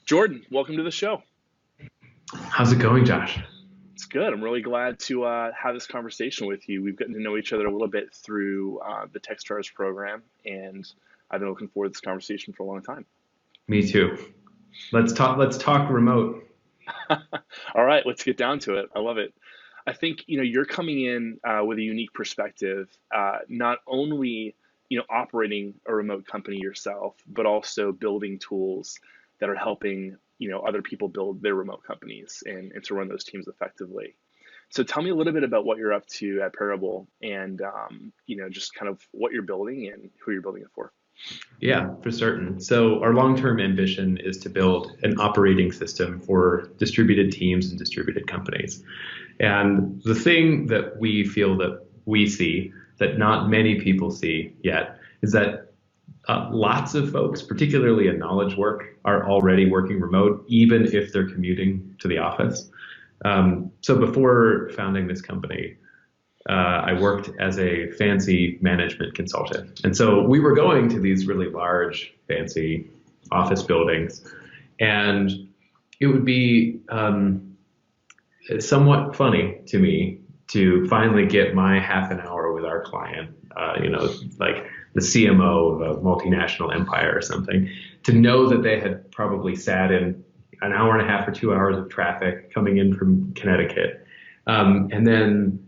Jordan, welcome to the show. How's it going, Josh? It's good. I'm really glad to have this conversation with you. We've gotten to know each other a little bit through the Techstars program, and I've been looking forward to this conversation for a long time. Me too. Let's talk remote. All right, let's get down to it. I love it. I think you're coming in with a unique perspective, not only operating a remote company yourself, but also building tools that are helping other people build their remote companies and to run those teams effectively. So tell me a little bit about what you're up to at Parabol and just kind of what you're building and who you're building it for. Yeah, for certain. So our long-term ambition is to build an operating system for distributed teams and distributed companies. And the thing that we feel that we see that not many people see yet is that lots of folks, particularly in knowledge work, are already working remote, even if they're commuting to the office. So before founding this company, I worked as a fancy management consultant. And so we were going to these really large, fancy office buildings, and it would be somewhat funny to me to finally get my half an hour with our client, like the CMO of a multinational empire or something, to know that they had probably sat in an hour and a half or 2 hours of traffic coming in from Connecticut. And then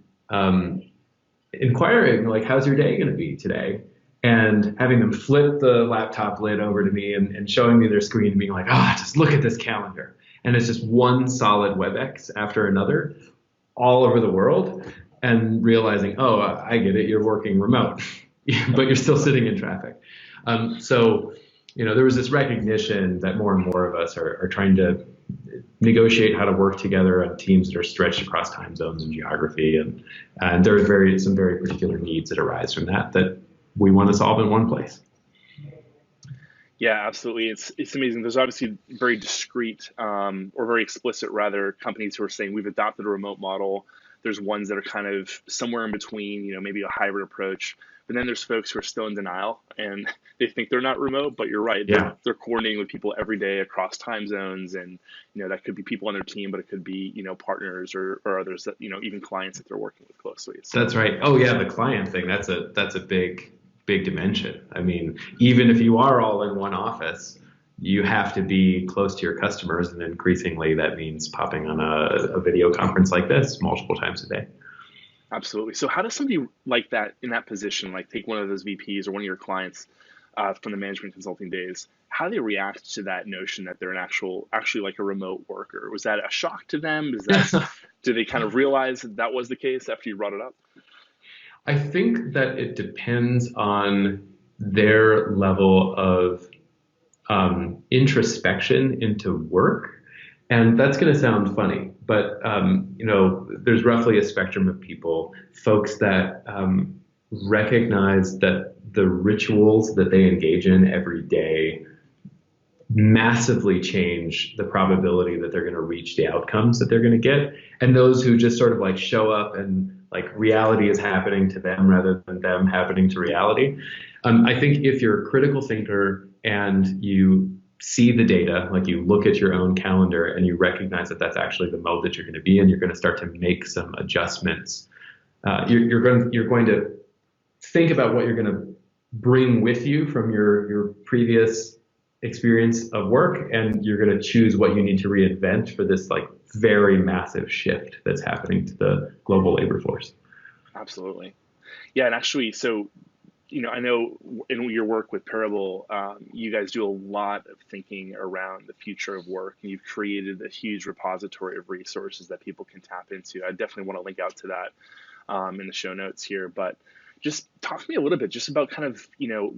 inquiring, like, how's your day going to be today? And having them flip the laptop lid over to me and showing me their screen and being like, just look at this calendar. And it's just one solid WebEx after another all over the world, and realizing, I get it, you're working remote, but you're still sitting in traffic. So there was this recognition that more and more of us are trying to negotiate how to work together on teams that are stretched across time zones and geography. And there are some very particular needs that arise from that we want to solve in one place. Yeah, absolutely. It's amazing. There's obviously very discrete or very explicit, rather, companies who are saying we've adopted a remote model. There's ones that are kind of somewhere in between, maybe a hybrid approach. But then there's folks who are still in denial and they think they're not remote, but you're right. Yeah. They're coordinating with people every day across time zones. And, that could be people on their team, but it could be, partners or others that, even clients that they're working with closely. So, that's right. Oh yeah, the client thing, that's a big dimension. I mean, even if you are all in one office, you have to be close to your customers, and increasingly that means popping on a video conference like this multiple times a day. absolutely. So how does somebody like that in that position, like take one of those VPs or one of your clients from the management consulting days, how do they react to that notion that they're actually like a remote worker? Was that a shock to them? Do they kind of realize that was the case after you brought it up? I think that it depends on their level of introspection into work. And that's going to sound funny, but there's roughly a spectrum of people, folks that recognize that the rituals that they engage in every day massively change the probability that they're going to reach the outcomes that they're going to get. And those who just sort of like show up and like reality is happening to them rather than them happening to reality. I think if you're a critical thinker and you see the data, like you look at your own calendar and you recognize that that's actually the mode that you're going to be in, you're going to start to make some adjustments. You're going to think about what you're going to bring with you from your previous experience of work, and you're going to choose what you need to reinvent for this like very massive shift that's happening to the global labor force. Absolutely. Yeah, and actually, so I know in your work with Parabol, you guys do a lot of thinking around the future of work, and you've created a huge repository of resources that people can tap into. I definitely want to link out to that in the show notes here, but just talk to me a little bit just about kind of,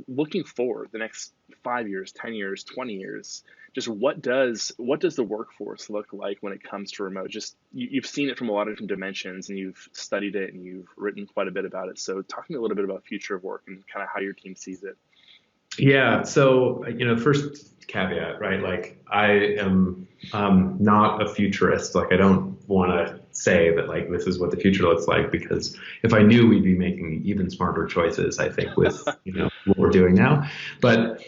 looking forward the next 5 years, 10 years, 20 years, just what does the workforce look like when it comes to remote? Just you've seen it from a lot of different dimensions, and you've studied it and you've written quite a bit about it. So talk to me a little bit about future of work and kind of how your team sees it. Yeah. So, first caveat, right? Like I am not a futurist. Like I don't want to say that like this is what the future looks like, because if I knew, we'd be making even smarter choices, I think, with what we're doing now. But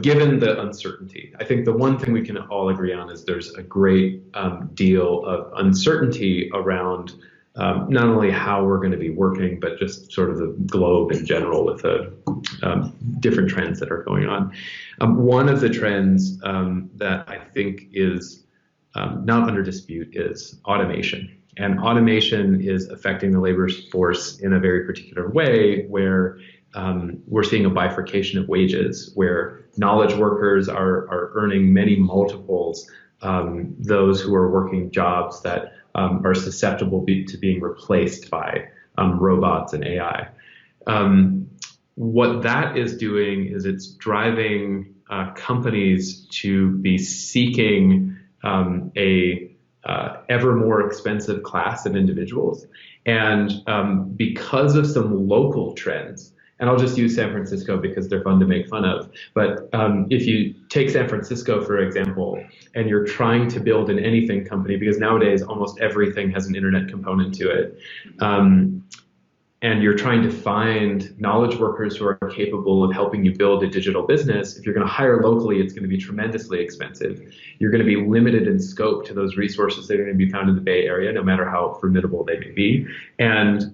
given the uncertainty, I think the one thing we can all agree on is there's a great deal of uncertainty around not only how we're going to be working, but just sort of the globe in general with the different trends that are going on. One of the trends that I think is not under dispute is automation. And automation is affecting the labor force in a very particular way where we're seeing a bifurcation of wages where knowledge workers are earning many multiples those who are working jobs that are susceptible to being replaced by robots and AI. What that is doing is it's driving companies to be seeking a ever more expensive class of individuals. And because of some local trends, and I'll just use San Francisco because they're fun to make fun of. But if you take San Francisco, for example, and you're trying to build an anything company, because nowadays almost everything has an internet component to it, and you're trying to find knowledge workers who are capable of helping you build a digital business, if you're going to hire locally, it's going to be tremendously expensive. You're going to be limited in scope to those resources that are going to be found in the Bay Area, no matter how formidable they may be. And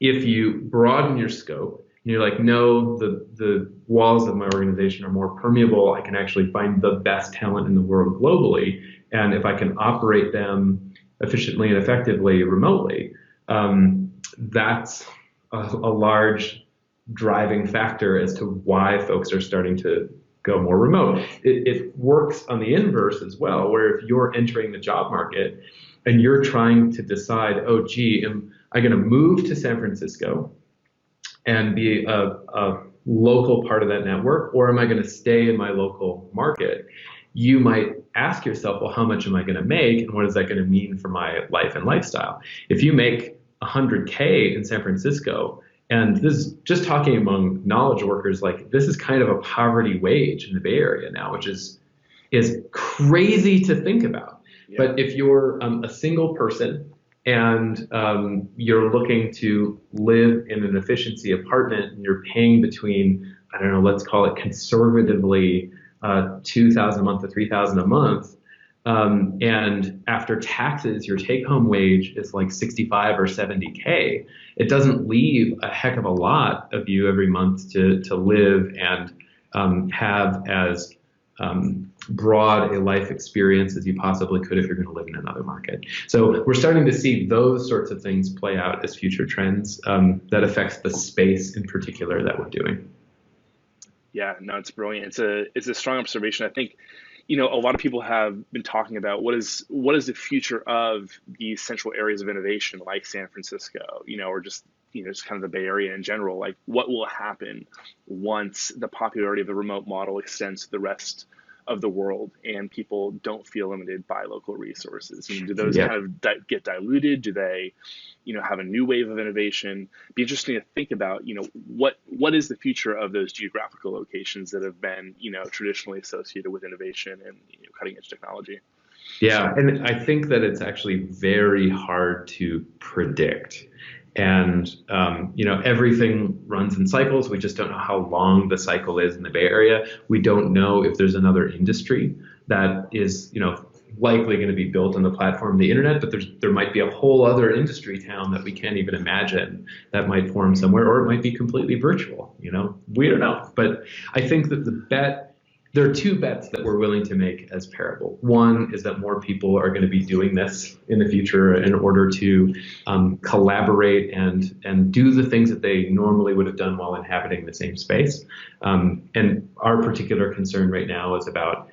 if you broaden your scope, and you're like, no, the walls of my organization are more permeable, I can actually find the best talent in the world globally, and if I can operate them efficiently and effectively remotely, that's a large driving factor as to why folks are starting to go more remote. It works on the inverse as well, where if you're entering the job market and you're trying to decide, oh, gee, am I going to move to San Francisco and be a local part of that network, or am I going to stay in my local market? You might ask yourself, well, how much am I going to make, and what is that going to mean for my life and lifestyle? If you make 100K in San Francisco, and this is just talking among knowledge workers, like this is kind of a poverty wage in the Bay Area now, which is crazy to think about. Yeah. But if you're a single person and you're looking to live in an efficiency apartment and you're paying between, I don't know, let's call it conservatively $2,000 a month to $3,000 a month, and after taxes, your take-home wage is like 65 or 70K. It doesn't leave a heck of a lot of you every month to live and have as broad a life experience as you possibly could if you're going to live in another market. So we're starting to see those sorts of things play out as future trends that affects the space in particular that we're doing. Yeah, no, it's brilliant. It's a strong observation. I think, a lot of people have been talking about what is the future of these central areas of innovation like San Francisco, or just just kind of the Bay Area in general. Like, what will happen once the popularity of the remote model extends to the rest of the world and people don't feel limited by local resources? Do those kind of get diluted? Do they, have a new wave of innovation? Be interesting to think about, what is the future of those geographical locations that have been, traditionally associated with innovation and cutting edge technology? Yeah, and I think that it's actually very hard to predict. And, everything runs in cycles. We just don't know how long the cycle is in the Bay Area. We don't know if there's another industry that is, likely going to be built on the platform of the internet, but there might be a whole other industry town that we can't even imagine that might form somewhere, or it might be completely virtual. We don't know. But I think that there are two bets that we're willing to make as Parabol. One is that more people are going to be doing this in the future in order to collaborate and do the things that they normally would have done while inhabiting the same space. And our particular concern right now is about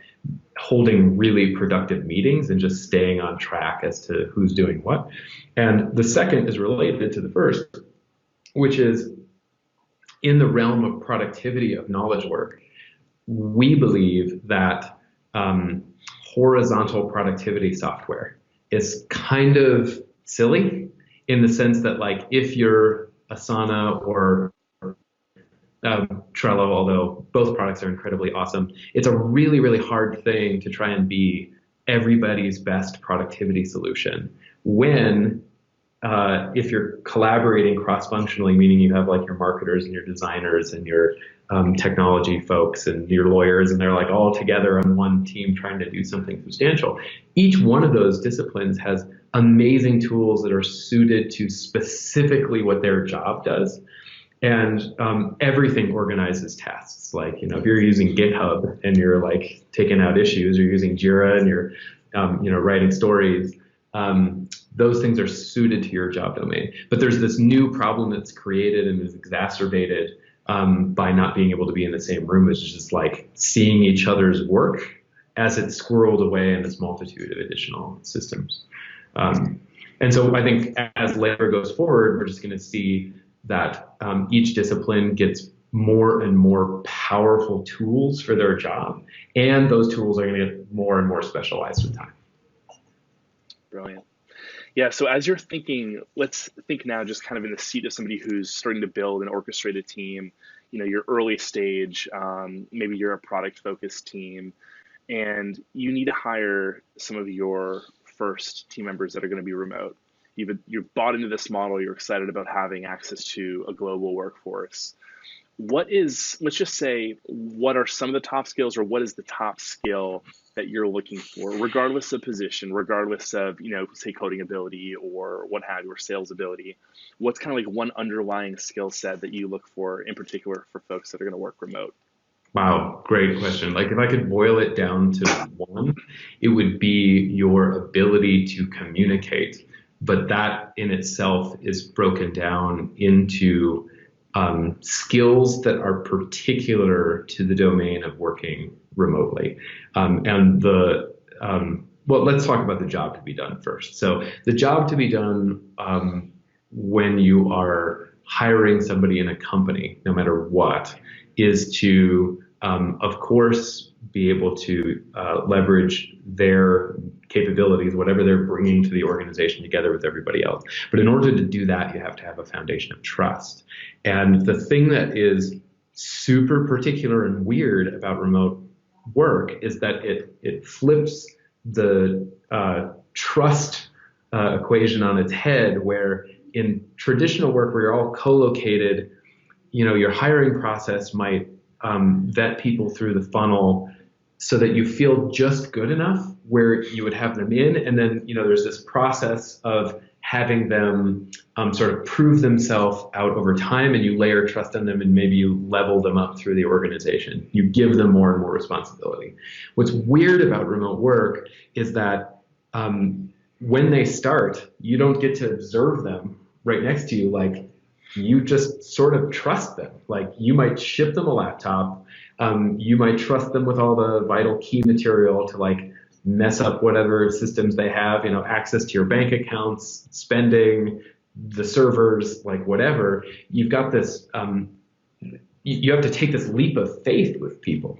holding really productive meetings and just staying on track as to who's doing what. And the second is related to the first, which is in the realm of productivity of knowledge work. We believe that horizontal productivity software is kind of silly in the sense that, like, if you're Asana or Trello, although both products are incredibly awesome, it's a really, really hard thing to try and be everybody's best productivity solution when if you're collaborating cross-functionally, meaning you have like your marketers and your designers and your technology folks and your lawyers, and they're like all together on one team trying to do something substantial. Each one of those disciplines has amazing tools that are suited to specifically what their job does. And everything organizes tasks. Like, if you're using GitHub and you're like taking out issues, or using Jira and you're, writing stories, those things are suited to your job domain. But there's this new problem that's created and is exacerbated by not being able to be in the same room. It's just like seeing each other's work as it's squirreled away in this multitude of additional systems. And so I think as labor goes forward, we're just going to see that each discipline gets more and more powerful tools for their job, and those tools are going to get more and more specialized with time. Brilliant. Yeah, so as you're thinking, let's think now just kind of in the seat of somebody who's starting to build and orchestrate a team, you're early stage, maybe you're a product-focused team, and you need to hire some of your first team members that are going to be remote. You've bought into this model, you're excited about having access to a global workforce. Let's just say, what are some of the top skills, or what is the top skill that you're looking for, regardless of position, regardless of, say coding ability or what have you, or sales ability? What's kind of like one underlying skill set that you look for in particular for folks that are going to work remote? Wow, great question. Like if I could boil it down to one, it would be your ability to communicate. But that in itself is broken down into skills that are particular to the domain of working remotely. Well, let's talk about the job to be done first. So the job to be done when you are hiring somebody in a company, no matter what, is to, of course, be able to leverage their capabilities, whatever they're bringing to the organization, together with everybody else. But in order to do that, you have to have a foundation of trust. And the thing that is super particular and weird about remote work is that it flips the trust equation on its head, where in traditional work where you're all co-located, your hiring process might vet people through the funnel so that you feel just good enough where you would have them in. And then, there's this process of having them sort of prove themselves out over time, and you layer trust on them, and maybe you level them up through the organization. You give them more and more responsibility. What's weird about remote work is that when they start, you don't get to observe them right next to you. Like, you just sort of trust them. Like, you might ship them a laptop. You might trust them with all the vital key material to like mess up whatever systems they have, access to your bank accounts, spending, the servers, like whatever. You've got this, you have to take this leap of faith with people.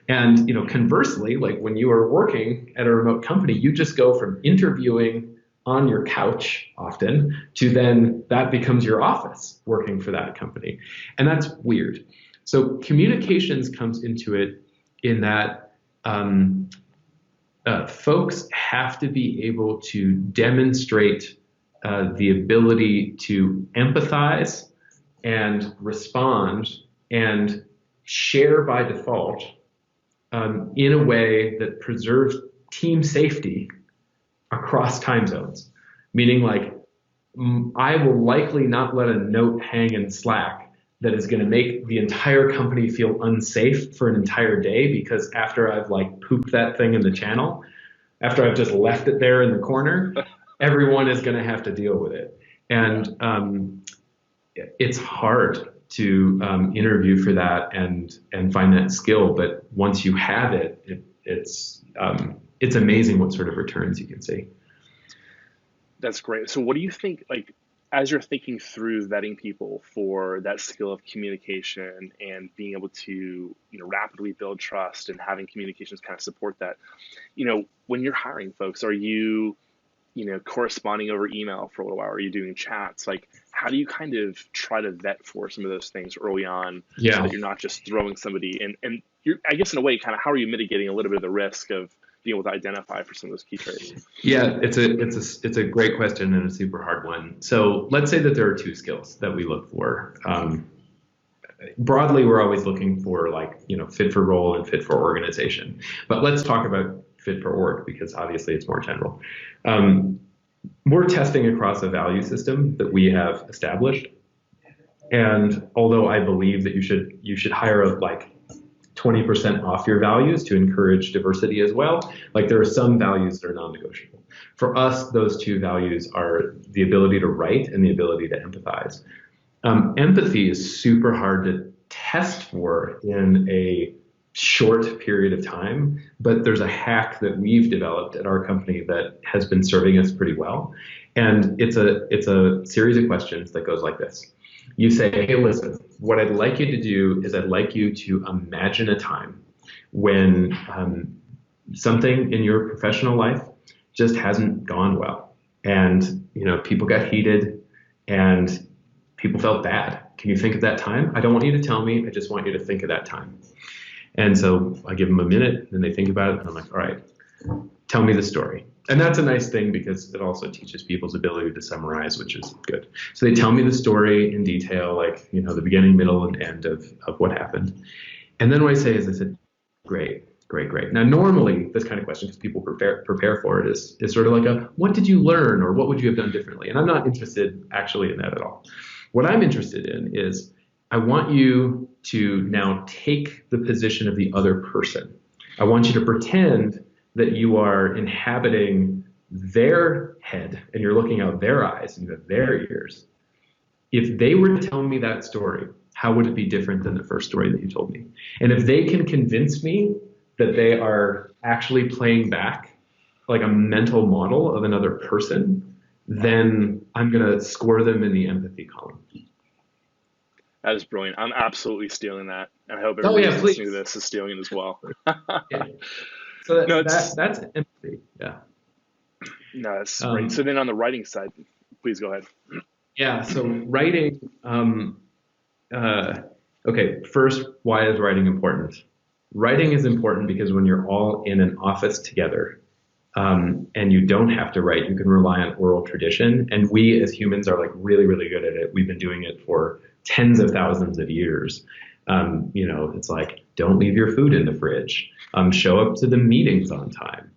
And, conversely, like when you are working at a remote company, you just go from interviewing on your couch often to then that becomes your office working for that company. And that's weird. So communications comes into it in that folks have to be able to demonstrate the ability to empathize and respond and share by default in a way that preserves team safety across time zones. Meaning, like, I will likely not let a note hang in Slack that is going to make the entire company feel unsafe for an entire day, because after I've like pooped that thing in the channel, after I've just left it there in the corner, everyone is going to have to deal with it. And it's hard to interview for that and find that skill. But once you have it, it's amazing what sort of returns you can see. That's great. So what do you think, like, as you're thinking through vetting people for that skill of communication and being able to, rapidly build trust and having communications kind of support that, when you're hiring folks, are you, corresponding over email for a little while? Are you doing chats? Like, how do you kind of try to vet for some of those things early on, so that you're not just throwing somebody in? And you're, I guess in a way, kind of how are you mitigating a little bit of the risk of being able to identify for some of those key traits? Yeah, it's a great question and a super hard one. So let's say that there are two skills that we look for. broadly, we're always looking for like, fit for role and fit for organization. But let's talk about fit for org because obviously it's more general. Um, we're testing across a value system that we have established. And although I believe that you should hire like 20% off your values to encourage diversity as well, like there are some values that are non-negotiable. For us, those two values are the ability to write and the ability to empathize. Empathy is super hard to test for in a short period of time, but there's a hack that we've developed at our company that has been serving us pretty well. And it's a series of questions that goes like this. You say, hey, listen, what I'd like you to do is I'd like you to imagine a time when something in your professional life just hasn't gone well. And, people got heated and people felt bad. Can you think of that time? I don't want you to tell me. I just want you to think of that time. And so I give them a minute and they think about it. And I'm like, all right, tell me the story. And that's a nice thing because it also teaches people's ability to summarize, which is good. So they tell me the story in detail, like, the beginning, middle, and end of what happened. And then what I say is, I said, great, great, great. Now, normally this kind of question, because people prepare for it, is sort of like what did you learn or what would you have done differently? And I'm not interested actually in that at all. What I'm interested in is I want you to now take the position of the other person. I want you to pretend that you are inhabiting their head and you're looking out their eyes and you have their ears. If they were to tell me that story, how would it be different than the first story that you told me? And if they can convince me that they are actually playing back like a mental model of another person, then I'm going to score them in the empathy column. That is brilliant. I'm absolutely stealing that. And I hope Oh everybody yeah, who's listening to please. this is stealing it as well. Yeah. So No, that's empathy. Yeah. no, that's great. So Um, then on the writing side, please go ahead. yeah. So writing. Uh, okay. First, why is writing important? Writing is important because when you're all in an office together, and you don't have to write, you can rely on oral tradition. And we as humans are like really, really good at it. We've been doing it for tens of thousands of years. It's like, don't leave your food in the fridge. Show up to the meetings on time.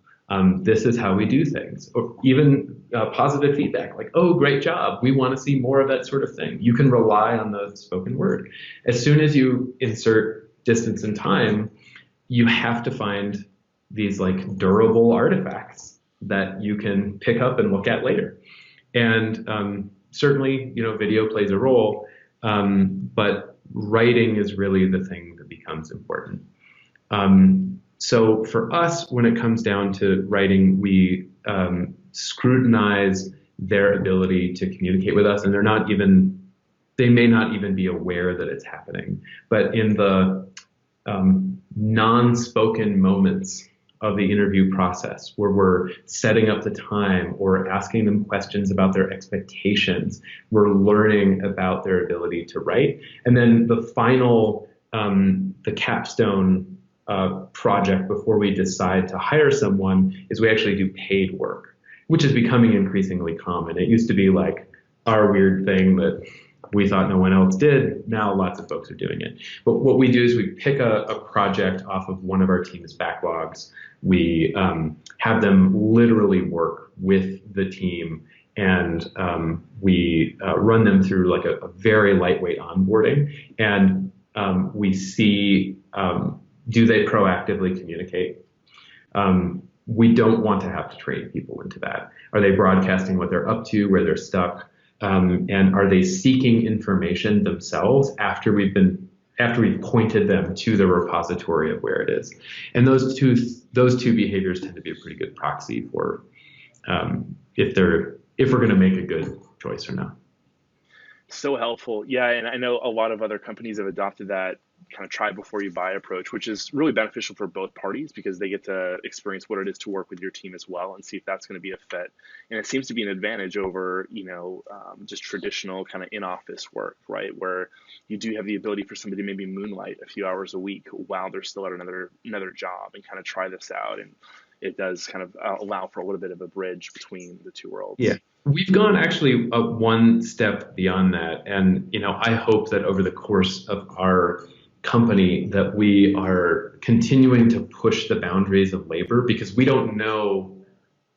This is how we do things. Or even positive feedback, like, oh, great job. We want to see more of that sort of thing. You can rely on the spoken word. As soon as you insert distance and time, you have to find these like durable artifacts that you can pick up and look at later. And certainly, video plays a role, but writing is really the thing that becomes important. So for us, when it comes down to writing, we scrutinize their ability to communicate with us, and they may not even be aware that it's happening. But in the non-spoken moments of the interview process where we're setting up the time or asking them questions about their expectations, we're learning about their ability to write. And then the final, the capstone project before we decide to hire someone is we actually do paid work, which is becoming increasingly common. It used to be like our weird thing that we thought no one else did. Now lots of folks are doing it. But what we do is we pick a project off of one of our team's backlogs. We have them literally work with the team, and we run them through like a very lightweight onboarding. And we see, do they proactively communicate? We don't want to have to train people into that. Are they broadcasting what they're up to, where they're stuck? And are they seeking information themselves after we've pointed them to the repository of where it is? And those two behaviors tend to be a pretty good proxy for if we're going to make a good choice or not. So helpful. Yeah, and I know a lot of other companies have adopted that kind of try before you buy approach, which is really beneficial for both parties because they get to experience what it is to work with your team as well and see if that's going to be a fit. And it seems to be an advantage over, just traditional kind of in-office work, right? Where you do have the ability for somebody to maybe moonlight a few hours a week while they're still at another job and kind of try this out. And it does kind of allow for a little bit of a bridge between the two Yeah. worlds. We've gone actually one step beyond that, and I hope that over the course of our company that we are continuing to push the boundaries of labor because we don't know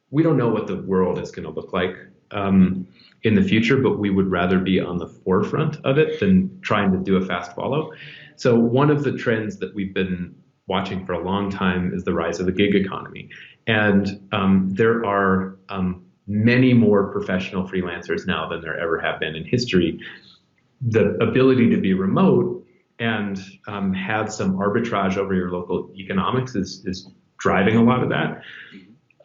what the world is going to look like in the future, but we would rather be on the forefront of it than trying to do a fast follow. So one of the trends that we've been watching for a long time is the rise of the gig economy. And there are many more professional freelancers now than there ever have been in history. The ability to be remote and have some arbitrage over your local economics is driving a lot of that.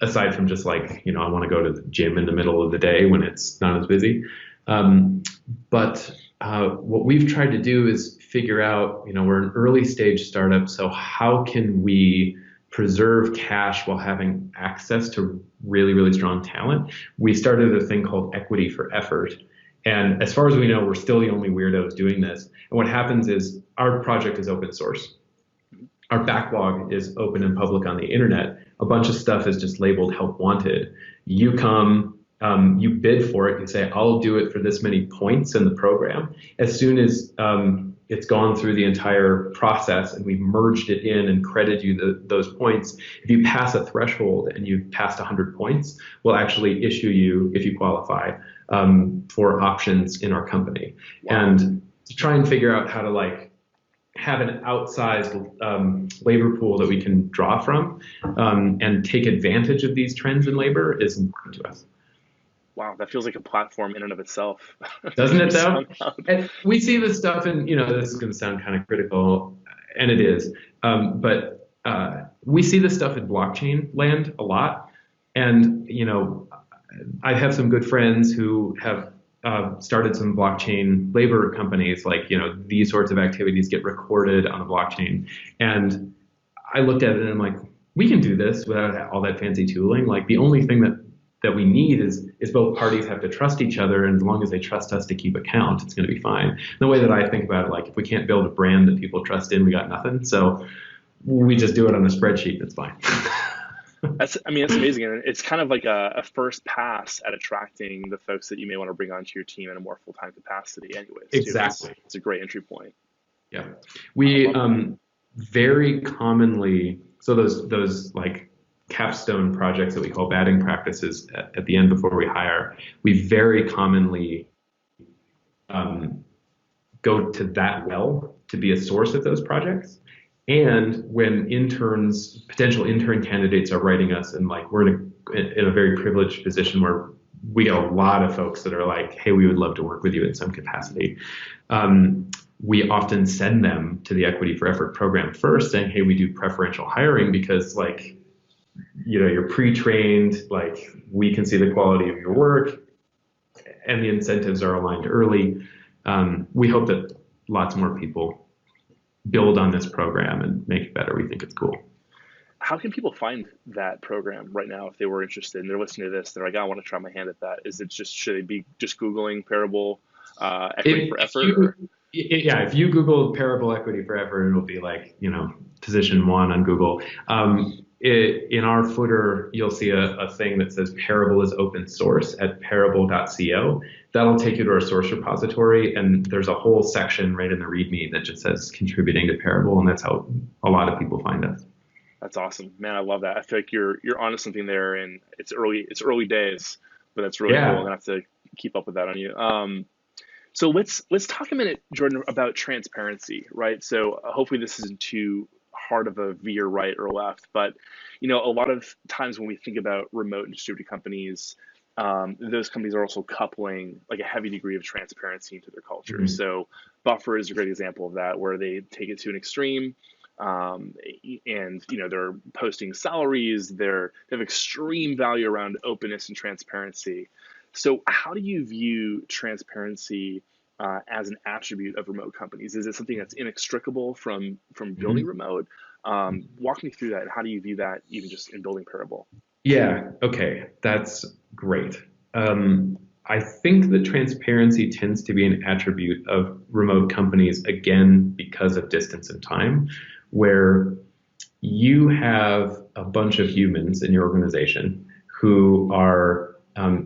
Aside from just like, I want to go to the gym in the middle of the day when it's not as busy. But what we've tried to do is figure out, we're an early stage startup, so how can we preserve cash while having access to really, really strong talent? We started a thing called Equity for Effort. And as far as we know, we're still the only weirdos doing this. And what happens is our project is open source. Our backlog is open and public on the internet. A bunch of stuff is just labeled help wanted. You come, you bid for it, you say, I'll do it for this many points in the program. As soon as it's gone through the entire process and we've merged it in and credited you those points, if you pass a threshold and you've passed 100 points, we'll actually issue you, if you qualify, for options in our company. Wow. And to try and figure out how to have an outsized labor pool that we can draw from and take advantage of these trends in labor is important to us. Wow, that feels like a platform in and of itself. Doesn't it though? And we see this stuff and, this is going to sound kind of critical, and it is, but we see this stuff in blockchain land a lot. And, I have some good friends who have started some blockchain labor companies, these sorts of activities get recorded on the blockchain. And I looked at it and I'm like, we can do this without all that fancy tooling. Like the only thing that we need is both parties have to trust each other. And as long as they trust us to keep account, it's going to be fine. The way that I think about it, if we can't build a brand that people trust in, we got nothing. So we just do it on a spreadsheet. It's fine. That's amazing. And it's kind of like a first pass at attracting the folks that you may want to bring onto your team in a more full-time capacity anyways. Exactly. It's a great entry point. Yeah. We very commonly, so those capstone projects that we call batting practices at the end before we hire, we very commonly go to that well to be a source of those projects. And when potential intern candidates are writing us, and we're in a very privileged position where we get a lot of folks that are like, hey, we would love to work with you in some capacity. We often send them to the Equity for Effort program first, saying, hey, we do preferential hiring because you're pre-trained, we can see the quality of your work and the incentives are aligned early. We hope that lots more people build on this program and make it better. We think it's cool. How can people find that program right now if they were interested and they're listening to this? They're like, I want to try my hand at that. Should they be just Googling Parabol Equity for Effort? If you Google Parabol Equity for Effort, it'll be position 1 on Google. In our footer, you'll see a thing that says Parabol is open source at parabol.co. That'll take you to our source repository, and there's a whole section right in the README that just says contributing to Parabol, and that's how a lot of people find us. That's awesome, man. I love that. I feel like you're onto something there, and it's early days, but that's really cool. I'm gonna have to keep up with that on you. So let's talk a minute, Jordan, about transparency, right? So hopefully this isn't too hard of a veer right or left, but a lot of times when we think about remote and distributed companies, those companies are also coupling a heavy degree of transparency into their culture. Mm-hmm. So Buffer is a great example of that, where they take it to an extreme, and they're posting salaries, they have extreme value around openness and transparency. So how do you view transparency as an attribute of remote companies? Is it something that's inextricable from building remote? Walk me through that, and how do you view that even just in building Parabol? Yeah, okay, that's great. I think that transparency tends to be an attribute of remote companies, again, because of distance and time, where you have a bunch of humans in your organization who are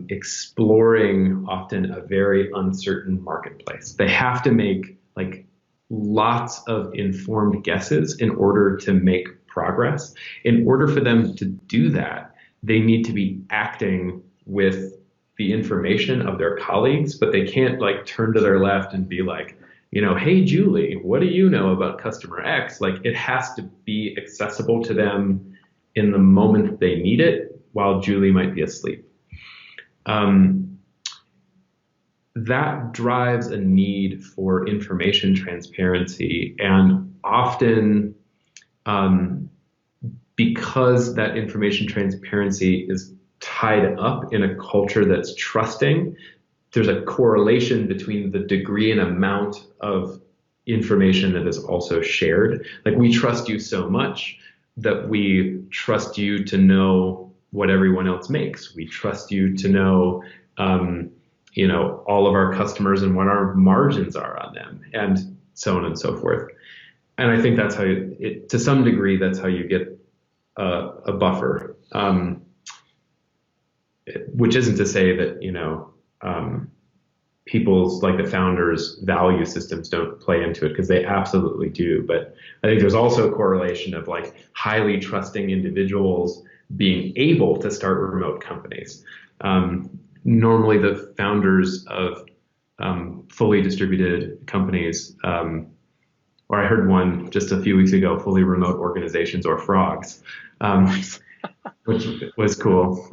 exploring often a very uncertain marketplace. They have to make like lots of informed guesses in order to make progress. In order for them to do that, they need to be acting with the information of their colleagues, but they can't like turn to their left and be like, hey, Julie, what do you know about customer X? Like it has to be accessible to them in the moment they need it while Julie might be asleep. That drives a need for information transparency, and often because that information transparency is tied up in a culture that's trusting, there's a correlation between the degree and amount of information that is also shared. Like we trust you so much that we trust you to know what everyone else makes. We trust you to know, all of our customers and what our margins are on them, and so on and so forth. And I think that's how to some degree, that's how you get a buffer. Which isn't to say that, people's, like the founders' value systems don't play into it, because they absolutely do. But I think there's also a correlation of like highly trusting individuals being able to start remote companies. Normally the founders of fully distributed companies, or I heard one just a few weeks ago, fully remote organizations, or frogs, which was cool.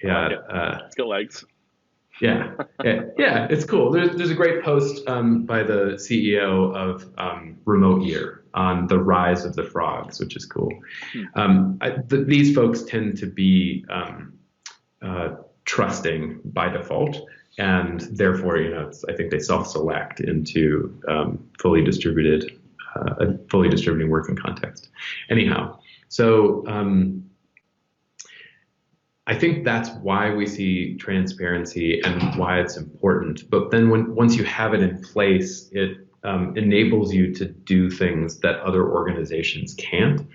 It's got legs. Yeah, it's cool. There's a great post by the CEO of Remote Year on the rise of the frogs, which is cool. These folks tend to be trusting by default, and therefore, I think they self-select into fully distributing working context. Anyhow, so. I think that's why we see transparency and why it's important. But then once you have it in place, it enables you to do things that other organizations can't.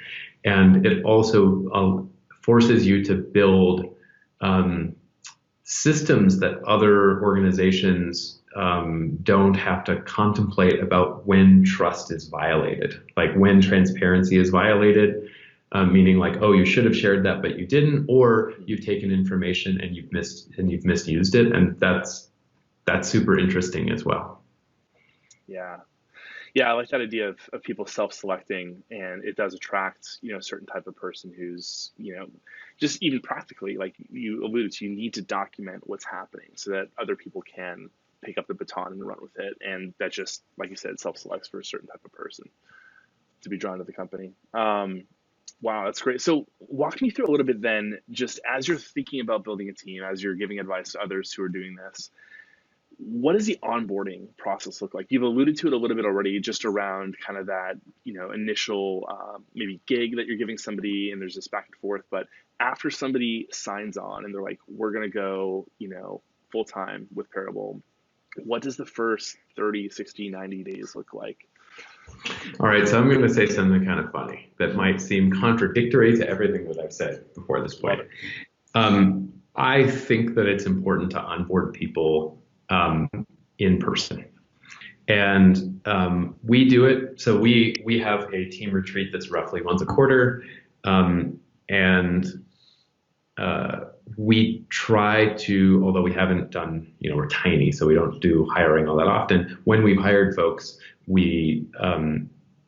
And it also forces you to build systems that other organizations don't have to contemplate about when trust is violated, like when transparency is violated. Meaning like, oh, you should have shared that, but you didn't, or you've taken information and you've misused it, and that's super interesting as well. Yeah, I like that idea of people self-selecting, and it does attract a certain type of person who's just even practically, like you alluded to, you need to document what's happening so that other people can pick up the baton and run with it, and that just, like you said, self-selects for a certain type of person to be drawn to the company. Wow, that's great. So walk me through a little bit then, just as you're thinking about building a team, as you're giving advice to others who are doing this, what does the onboarding process look like? You've alluded to it a little bit already, just around kind of that, initial maybe gig that you're giving somebody, and there's this back and forth. But after somebody signs on and they're like, we're going to go, full time with Parabol, what does the first 30, 60, 90 days look like? All right, so I'm going to say something kind of funny that might seem contradictory to everything that I've said before this point. I think that it's important to onboard people in person. And we do it. So we have a team retreat that's roughly once a quarter. And we try to, although we haven't done, we're tiny, so we don't do hiring all that often. When we've hired folks, we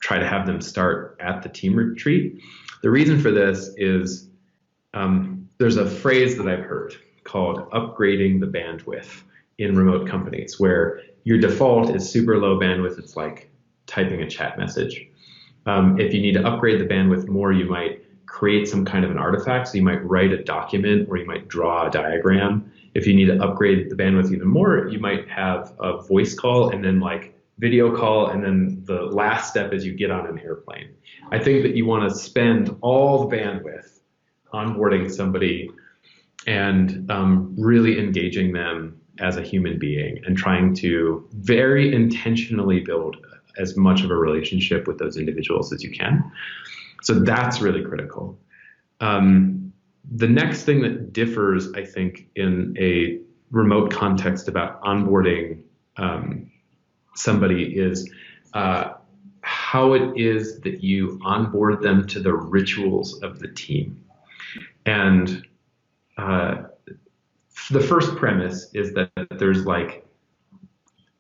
try to have them start at the team retreat. The reason for this is there's a phrase that I've heard called upgrading the bandwidth in remote companies, where your default is super low bandwidth. It's like typing a chat message. If you need to upgrade the bandwidth more, you might create some kind of an artifact. So you might write a document, or you might draw a diagram. If you need to upgrade the bandwidth even more, you might have a voice call, and then like video call, and then the last step is you get on an airplane. I think that you want to spend all the bandwidth onboarding somebody and really engaging them as a human being, and trying to very intentionally build as much of a relationship with those individuals as you can. So that's really critical. The next thing that differs, I think, in a remote context about onboarding somebody is how it is that you onboard them to the rituals of the team. And the first premise is that there's like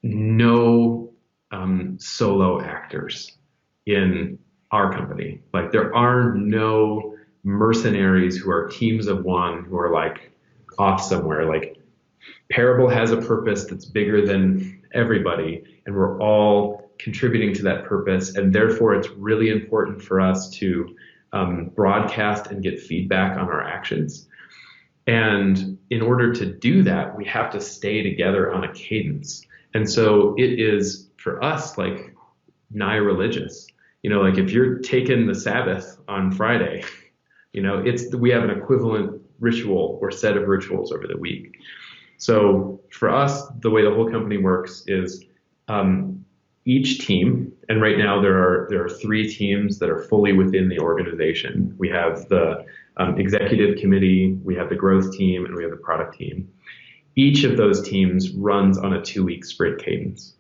no solo actors in our company. Like there are no mercenaries who are teams of one who are like off somewhere. Like Parabol has a purpose that's bigger than everybody, and we're all contributing to that purpose. And therefore, it's really important for us to broadcast and get feedback on our actions. And in order to do that, we have to stay together on a cadence. And so it is for us like nigh religious. You know, like if you're taking the Sabbath on Friday, you know, we have an equivalent ritual or set of rituals over the week. So for us, the way the whole company works is each team, and right now there are 3 teams that are fully within the organization. We have the executive committee, we have the growth team, and we have the product team. Each of those teams runs on a 2-week sprint cadence.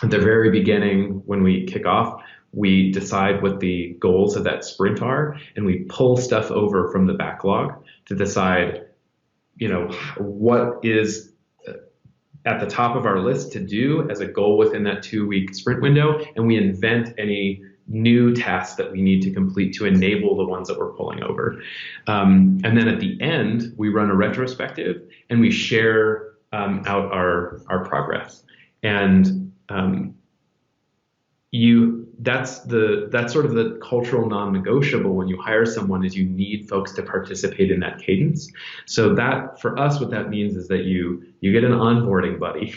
At the very beginning, when we kick off, we decide what the goals of that sprint are, and we pull stuff over from the backlog to decide, you know, what is at the top of our list to do as a goal within that 2-week sprint window, and we invent any new tasks that we need to complete to enable the ones that we're pulling over. And then at the end, we run a retrospective and we share out our progress. And that's sort of the cultural non-negotiable when you hire someone, is you need folks to participate in that cadence. So that for us, what that means is that you get an onboarding buddy,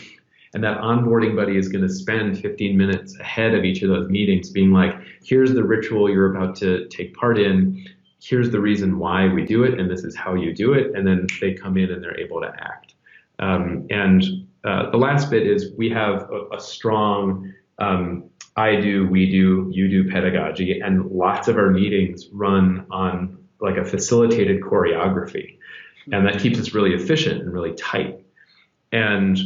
and that onboarding buddy is going to spend 15 minutes ahead of each of those meetings being like, here's the ritual you're about to take part in, here's the reason why we do it, and this is how you do it. And then they come in and they're able to act. The last bit is we have a strong I do, we do, you do pedagogy, and lots of our meetings run on like a facilitated choreography, and that keeps us really efficient and really tight. And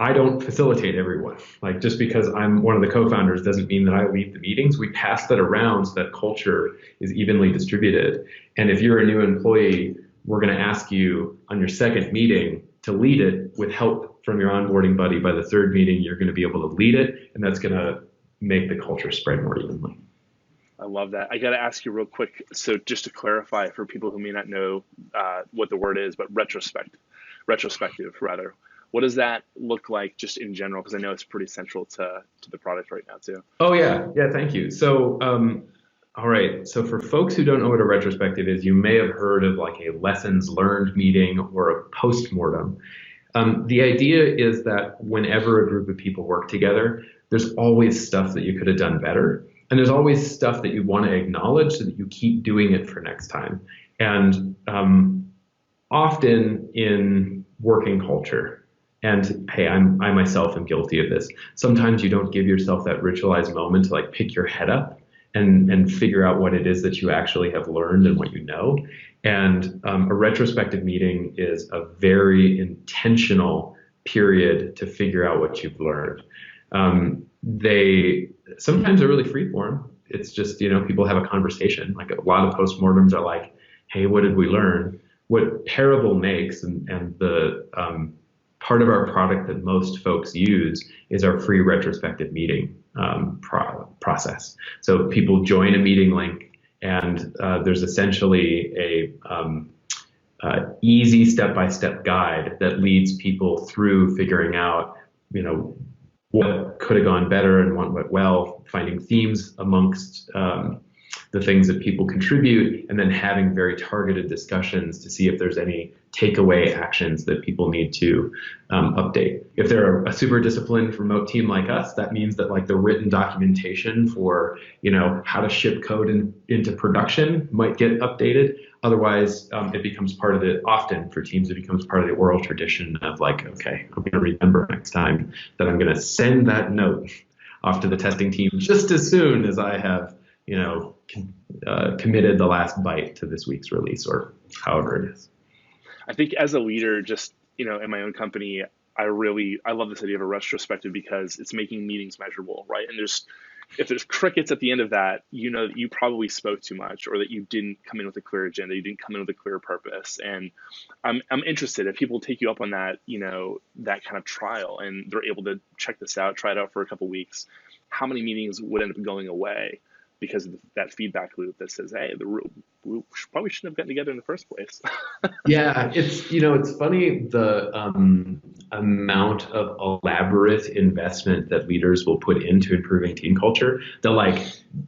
I don't facilitate everyone. Like just because I'm one of the co-founders doesn't mean that I lead the meetings. We pass that around so that culture is evenly distributed. And if you're a new employee, we're going to ask you on your second meeting to lead it with help from your onboarding buddy. By the third meeting, you're going to be able to lead it, and that's going to make the culture spread more evenly. I love that. I got to ask you real quick. So just to clarify for people who may not know what the word is, but retrospective rather. What does that look like just in general? Because I know it's pretty central to the product right now too. Oh yeah. Thank you. So, all right. So for folks who don't know what a retrospective is, you may have heard of like a lessons learned meeting or a postmortem. The idea is that whenever a group of people work together, there's always stuff that you could have done better. And there's always stuff that you want to acknowledge so that you keep doing it for next time. And often in working culture, and hey, I myself am guilty of this, sometimes you don't give yourself that ritualized moment to like pick your head up and figure out what it is that you actually have learned and what you know. And a retrospective meeting is a very intentional period to figure out what you've learned. They sometimes are really freeform. It's just, you know, people have a conversation. Like a lot of postmortems are like, hey, what did we learn? What Parabol makes and the part of our product that most folks use is our free retrospective meeting process. So people join a meeting link, and there's essentially a easy step-by-step guide that leads people through figuring out, you know, what could have gone better and what went well, finding themes amongst the things that people contribute, and then having very targeted discussions to see if there's any takeaway actions that people need to update. If they're a super disciplined remote team like us, that means that like the written documentation for, you know, how to ship code into production might get updated. Otherwise, it becomes part of often for teams, it becomes part of the oral tradition of like, okay, I'm going to remember next time that I'm going to send that note off to the testing team just as soon as I have committed the last bite to this week's release or however it is. I think as a leader, just, in my own company, I love this idea of a retrospective because it's making meetings measurable, right? And if there's crickets at the end of that, that you probably spoke too much, or that you didn't come in with a clear agenda, you didn't come in with a clear purpose. And I'm interested if people take you up on that, that kind of trial, and they're able to check this out, try it out for a couple of weeks, how many meetings would end up going away because of that feedback loop that says, hey, we probably shouldn't have gotten together in the first place. Yeah, it's funny the amount of elaborate investment that leaders will put into improving team culture. They'll like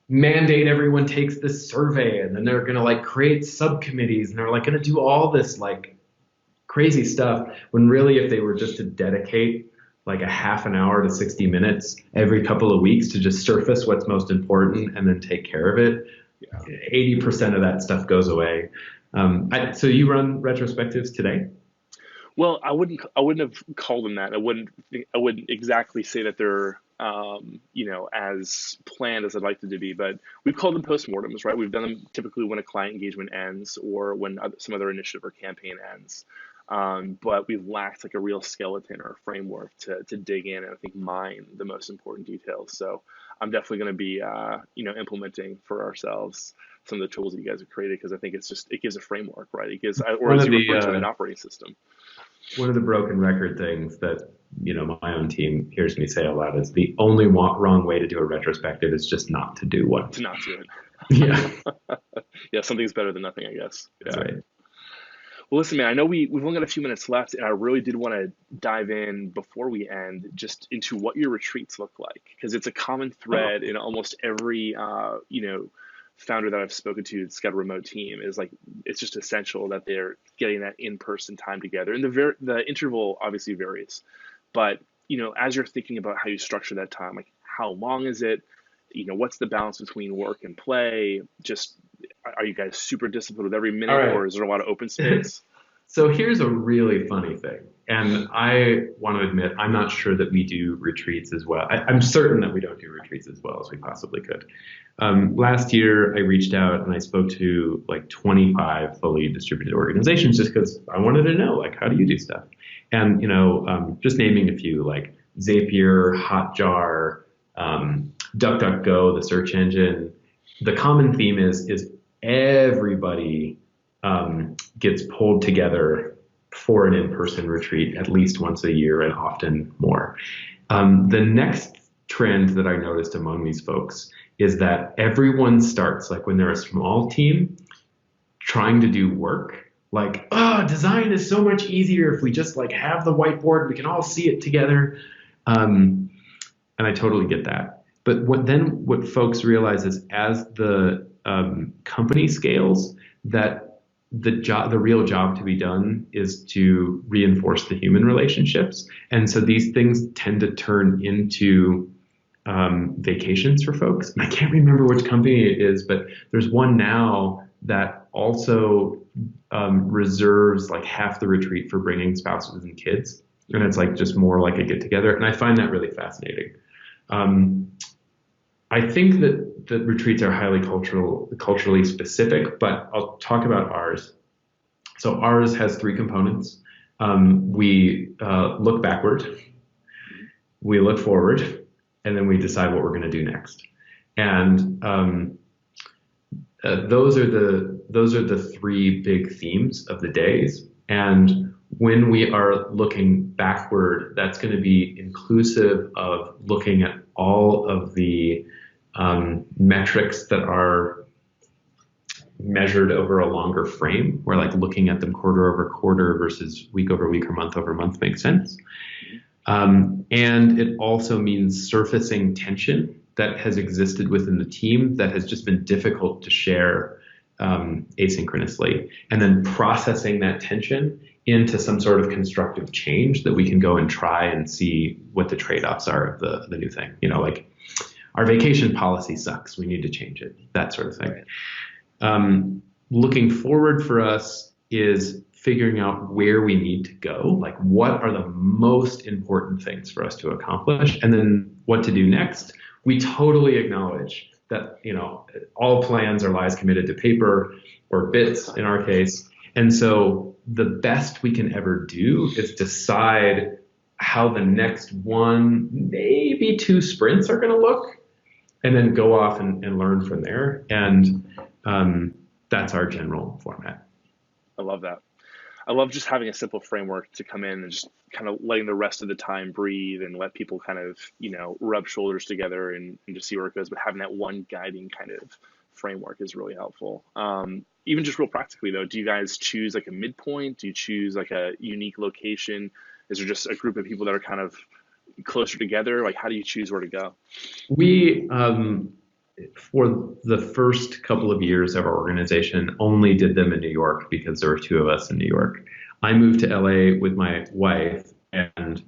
mandate everyone takes this survey, and then they're gonna like create subcommittees, and they're like gonna do all this like crazy stuff. When really, if they were just to dedicate like a half an hour to 60 minutes every couple of weeks to just surface what's most important and then take care of it, 80% of that stuff goes away. So you run retrospectives today? Well, I wouldn't have called them that. I wouldn't exactly say that they're, as planned as I'd like them to be, but we've called them postmortems, right? We've done them typically when a client engagement ends or when some other initiative or campaign ends. But we've lacked like a real skeleton or a framework to dig in and I think mine the most important details. So I'm definitely going to be, implementing for ourselves some of the tools that you guys have created because I think it gives a framework, right? It gives, or as you refer to it, an operating system. One of the broken record things that my own team hears me say a lot is the only wrong way to do a retrospective is just not to do one. To not do it. Yeah. Yeah, something's better than nothing, I guess. That's right. Well, listen, man, I know we've only got a few minutes left, and I really did want to dive in before we end just into what your retreats look like, because it's a common thread in almost every, founder that I've spoken to that's got a remote team is like, it's just essential that they're getting that in-person time together. And the interval obviously varies, but, as you're thinking about how you structure that time, like how long is it? What's the balance between work and play? Just, are you guys super disciplined with every minute, or is there a lot of open space? So here's a really funny thing. And I want to admit, I'm not sure that we do retreats as well. I'm certain that we don't do retreats as well as we possibly could. Last year, I reached out and I spoke to like 25 fully distributed organizations just because I wanted to know, like, how do you do stuff? And, just naming a few, like Zapier, Hotjar, DuckDuckGo, the search engine. The common theme is everybody gets pulled together for an in-person retreat at least once a year and often more. The next trend that I noticed among these folks is that everyone starts, like when they're a small team, trying to do work. Like, design is so much easier if we just like have the whiteboard, we can all see it together. And I totally get that. But what folks realize is as the company scales, that the real job to be done is to reinforce the human relationships. And so these things tend to turn into vacations for folks. And I can't remember which company it is, but there's one now that also reserves like half the retreat for bringing spouses and kids. And it's like just more like a get together. And I find that really fascinating. I think that the retreats are highly culturally specific, but I'll talk about ours. So ours has 3 components. We look backward, we look forward, and then we decide what we're going to do next. And those are the 3 big themes of the days. And when we are looking backward, that's going to be inclusive of looking at all of the metrics that are measured over a longer frame, where like looking at them quarter over quarter versus week over week or month over month makes sense. And it also means surfacing tension that has existed within the team that has just been difficult to share asynchronously, and then processing that tension into some sort of constructive change that we can go and try and see what the trade-offs are of the new thing. Like our vacation policy sucks, we need to change it, that sort of thing. Right. Looking forward for us is figuring out where we need to go, like what are the most important things for us to accomplish, and then what to do next. We totally acknowledge that, all plans are lies committed to paper or bits in our case. And so the best we can ever do is decide how the next one, maybe two sprints are going to look, and then go off and learn from there. And that's our general format. I love that. I love just having a simple framework to come in and just kind of letting the rest of the time breathe and let people kind of, rub shoulders together and just see where it goes. But having that one guiding kind of framework is really helpful. Even just real practically though, do you guys choose like a midpoint? Do you choose like a unique location? Is there just a group of people that are kind of closer together? Like, how do you choose where to go? We, for the first couple of years of our organization, only did them in New York because there were two of us in New York. I moved to LA with my wife, and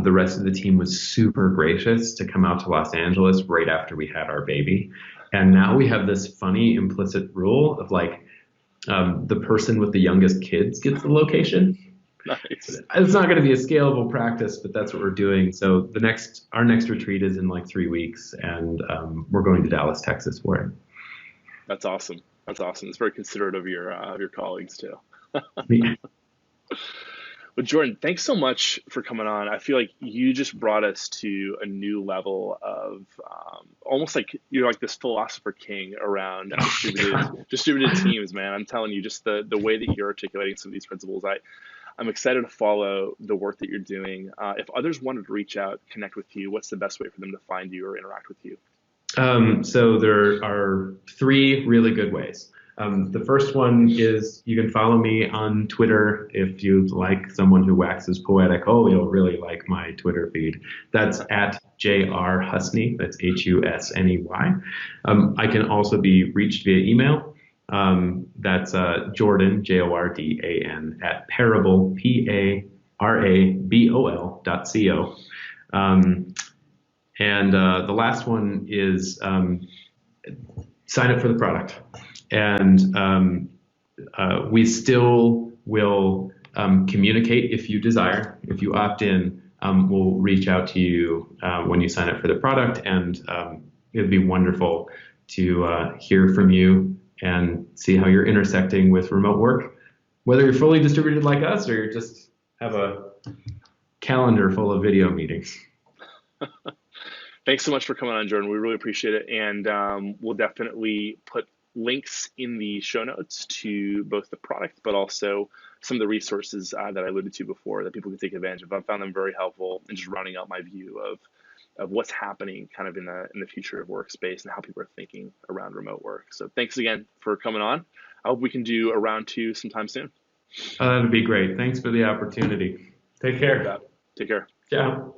the rest of the team was super gracious to come out to Los Angeles right after we had our baby. And now we have this funny implicit rule of like, the person with the youngest kids gets the location. Nice. It's not going to be a scalable practice, but that's what we're doing. So our next retreat is in like 3 weeks, and we're going to Dallas, Texas for it. That's awesome. That's awesome. It's very considerate of your colleagues too. Yeah. Well, Jordan, thanks so much for coming on. I feel like you just brought us to a new level of almost like you're like this philosopher king around distributed teams, man. I'm telling you, just the way that you're articulating some of these principles, I'm excited to follow the work that you're doing. If others wanted to reach out, connect with you, what's the best way for them to find you or interact with you? So there are three really good ways. The first one is you can follow me on Twitter if you like someone who waxes poetic. Oh, you'll really like my Twitter feed. That's at JR Husney. That's Husney. I can also be reached via email. That's Jordan, Jordan, at Parabol, Parabol.co. And the last one is sign up for the product. And we still will communicate if you desire. If you opt in, we'll reach out to you when you sign up for the product. And it'd be wonderful to hear from you and see how you're intersecting with remote work, whether you're fully distributed like us or you just have a calendar full of video meetings. Thanks so much for coming on, Jordan. We really appreciate it. And we'll definitely put links in the show notes to both the product, but also some of the resources that I alluded to before that people can take advantage of. I found them very helpful in just rounding out my view of what's happening kind of in the future of workspace and how people are thinking around remote work. So thanks again for coming on. I hope we can do a round two sometime soon. That'd be great. Thanks for the opportunity. Take care. Take care. Ciao.